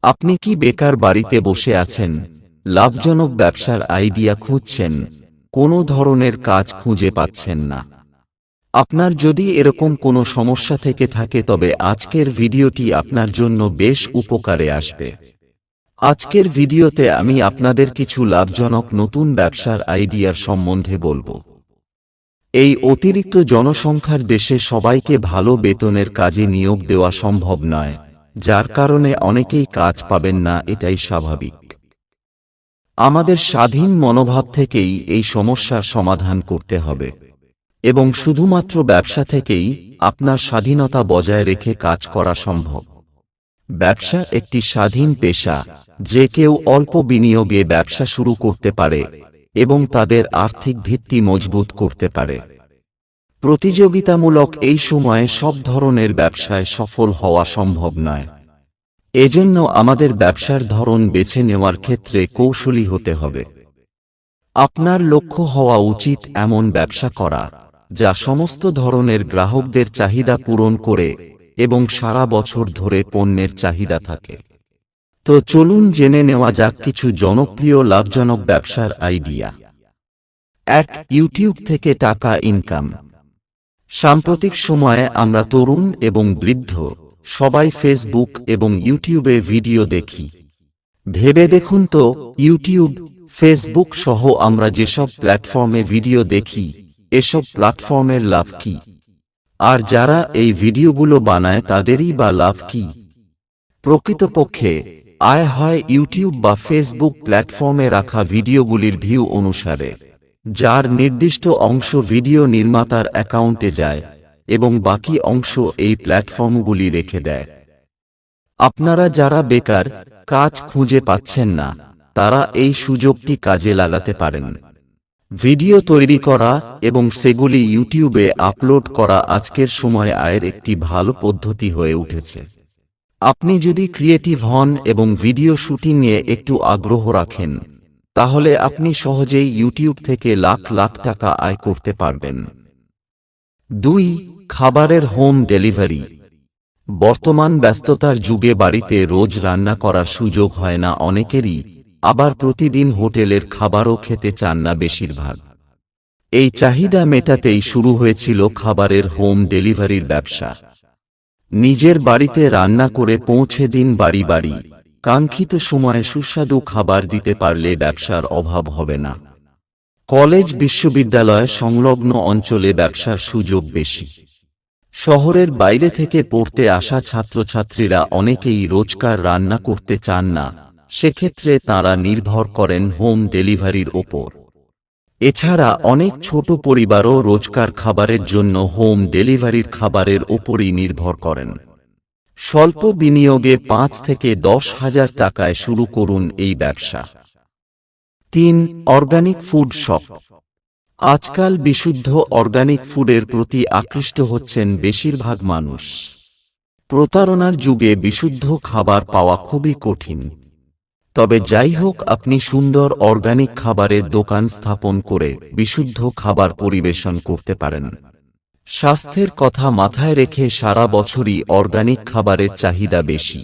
আপনি কি বেকার বাড়িতে বসে আছেন, লাভজনক ব্যবসার আইডিয়া খুঁজছেন, কোনো ধরনের কাজ খুঁজে পাচ্ছেন না? আপনার যদি এরকম কোনো সমস্যা থেকে থাকে তবে আজকের ভিডিওটি আপনার জন্য বেশ উপকারে আসবে। আজকের ভিডিওতে আমি আপনাদের কিছু লাভজনক নতুন ব্যবসার আইডিয়ার সম্বন্ধে বলবো। এই অতিরিক্ত জনসংখ্যার দেশে সবাইকে ভালো বেতনের কাজে নিয়োগ দেওয়া সম্ভব নয়, যার কারণে অনেকেই কাজ পাবেন না, এটাই স্বাভাবিক। আমাদের স্বাধীন মনোভাব থেকেই এই সমস্যার সমাধান করতে হবে, এবং শুধুমাত্র ব্যবসা থেকেই আপনার স্বাধীনতা বজায় রেখে কাজ করা সম্ভব। ব্যবসা একটি স্বাধীন পেশা, যে কেউ অল্প বিনিয়োগে ব্যবসা শুরু করতে পারে এবং তাদের আর্থিক ভিত্তি মজবুত করতে পারে। প্রতিযোগিতামূলক এই সময়ে সব ধরনের ব্যবসায় সফল হওয়া সম্ভব নয়। এজন্য আমাদের ব্যবসার ধরন বেছে নেওয়ার ক্ষেত্রে কৌশলী হতে হবে। আপনার লক্ষ্য হওয়া উচিত এমন ব্যবসা করা যা সমস্ত ধরনের গ্রাহকদের চাহিদা পূরণ করে এবং সারা বছর ধরে পণ্যের চাহিদা থাকে। তো চলুন জেনে নেওয়া যাক কিছু জনপ্রিয় লাভজনক ব্যবসার আইডিয়া। 1. ইউটিউব থেকে টাকা ইনকাম। সাম্প্রতিক সময়ে আমরা তরুণ এবং বৃদ্ধ সবাই ফেসবুক এবং ইউটিউবে ভিডিও দেখি। ভেবে দেখুন তো, ইউটিউব, ফেসবুক সহ আমরা যেসব প্ল্যাটফর্মে ভিডিও দেখি, এসব প্ল্যাটফর্মের লাভ কি? আর যারা এই ভিডিওগুলো বানায় তাদেরই বা লাভ কি? প্রকৃতপক্ষে আয় হয় ইউটিউব বা ফেসবুক প্ল্যাটফর্মে রাখা ভিডিওগুলির ভিউ অনুসারে, যার নির্দিষ্ট অংশ ভিডিও নির্মাতার অ্যাকাউন্টে যায় এবং বাকি অংশ এই প্ল্যাটফর্মগুলি রেখে দেয়। আপনারা যারা বেকার, কাজ খুঁজে পাচ্ছেন না, তারা এই সুযোগটি কাজে লাগাতে পারেন। ভিডিও তৈরি করা এবং সেগুলি ইউটিউবে আপলোড করা আজকের সময়ে আয়ের একটি ভালো পদ্ধতি হয়ে উঠেছে। আপনি যদি ক্রিয়েটিভ হন এবং ভিডিও শুটিং নিয়ে একটু আগ্রহ রাখেন, তাহলে আপনি সহজেই ইউটিউব থেকে লাখ লাখ টাকা আয় করতে পারবেন। 2. খাবারের হোম ডেলিভারি। বর্তমান ব্যস্ততার যুগে বাড়িতে রোজ রান্না করার সুযোগ হয় না অনেকেরই, আবার প্রতিদিন হোটেলের খাবারও খেতে চান না বেশিরভাগ। এই চাহিদা মেটাতেই শুরু হয়েছিল খাবারের হোম ডেলিভারির ব্যবসা। নিজের বাড়িতে রান্না করে পৌঁছে দিন বাড়ি বাড়ি, কাঙ্ক্ষিত সময়ে সুস্বাদু খাবার দিতে পারলে ব্যবসার অভাব হবে না। কলেজ বিশ্ববিদ্যালয় সংলগ্ন অঞ্চলে ব্যবসার সুযোগ বেশি। শহরের বাইরে থেকে পড়তে আসা ছাত্রছাত্রীরা অনেকেই রোজকার রান্না করতে চান না, সেক্ষেত্রে তাঁরা নির্ভর করেন হোম ডেলিভারির ওপর। এছাড়া অনেক ছোট পরিবারও রোজকার খাবারের জন্য হোম ডেলিভারির খাবারের ওপরই নির্ভর করেন। স্বল্প বিনিয়োগে 5 থেকে 10,000 টাকায় শুরু করুন এই ব্যবসা। 3. Organic food shop. আজকাল বিশুদ্ধ অর্গানিক ফুডের প্রতি আকৃষ্ট হচ্ছেন বেশিরভাগ মানুষ। প্রতারণার যুগে বিশুদ্ধ খাবার পাওয়া খুবই কঠিন। তবে যাই হোক, আপনি সুন্দর অর্গানিক খাবারের দোকান স্থাপন করে বিশুদ্ধ খাবার পরিবেশন করতে পারেন। স্বাস্থ্যের কথা মাথায় রেখে সারা বছরই অর্গানিক খাবারের চাহিদা বেশি।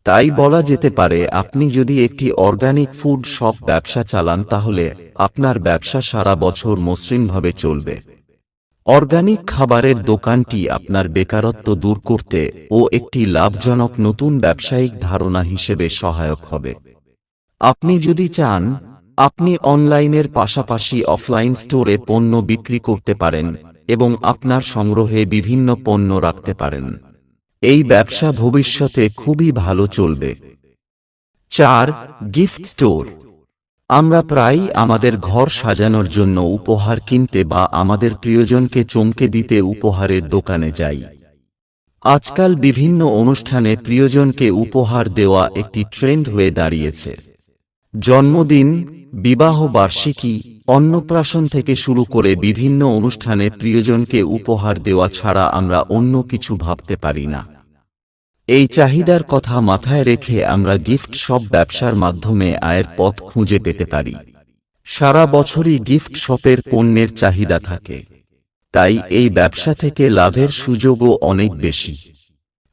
তাই বলা যেতে পারে, আপনি যদি একটি অর্গানিক ফুড শপ ব্যবসা চালান তাহলে আপনার ব্যবসা সারা বছর মসৃণভাবে চলবে। অর্গানিক খাবারের দোকানটি আপনার বেকারত্ব দূর করতে ও একটি লাভজনক নতুন ব্যবসায়িক ধারণা হিসেবে সহায়ক হবে। আপনি যদি চান, আপনি অনলাইনের পাশাপাশি অফলাইন স্টোরে পণ্য বিক্রি করতে পারেন এবং আপনার সংগ্রহে বিভিন্ন পণ্য রাখতে পারেন। এই ব্যবসা ভবিষ্যতে খুবই ভালো চলবে। 4. Gift store. আমরা প্রায়ই আমাদের ঘর সাজানোর জন্য উপহার কিনতে বা আমাদের প্রিয়জনকে চমকে দিতে উপহারের দোকানে যাই। আজকাল বিভিন্ন অনুষ্ঠানে প্রিয়জনকে উপহার দেওয়া একটি ট্রেন্ড হয়ে দাঁড়িয়েছে। জন্মদিন, বিবাহ বার্ষিকী, অন্নপ্রাশন থেকে শুরু করে বিভিন্ন অনুষ্ঠানে প্রিয়জনকে উপহার দেওয়া ছাড়া আমরা অন্য কিছু ভাবতে পারি না। এই চাহিদার কথা মাথায় রেখে আমরা গিফট শপ ব্যবসার মাধ্যমে আয়ের পথ খুঁজে পেতে পারি। সারা বছরই গিফট শপের পণ্যের চাহিদা থাকে, তাই এই ব্যবসা থেকে লাভের সুযোগও অনেক বেশি।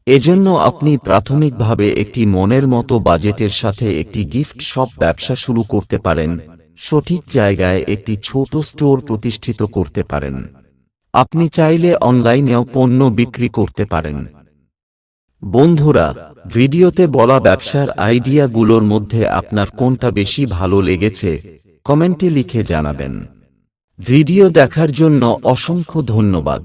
এজন্য আপনি প্রাথমিকভাবে একটি মনের মতো বাজেটের সাথে একটি গিফট শপ ব্যবসা শুরু করতে পারেন, সঠিক জায়গায় একটি ছোট স্টোর প্রতিষ্ঠিত করতে পারেন। আপনি চাইলে অনলাইনেও পণ্য বিক্রি করতে পারেন। বন্ধুরা, ভিডিওতে বলা ব্যবসার আইডিয়াগুলোর মধ্যে আপনার কোনটা বেশি ভালো লেগেছে কমেন্টে লিখে জানাবেন। ভিডিও দেখার জন্য অসংখ্য ধন্যবাদ।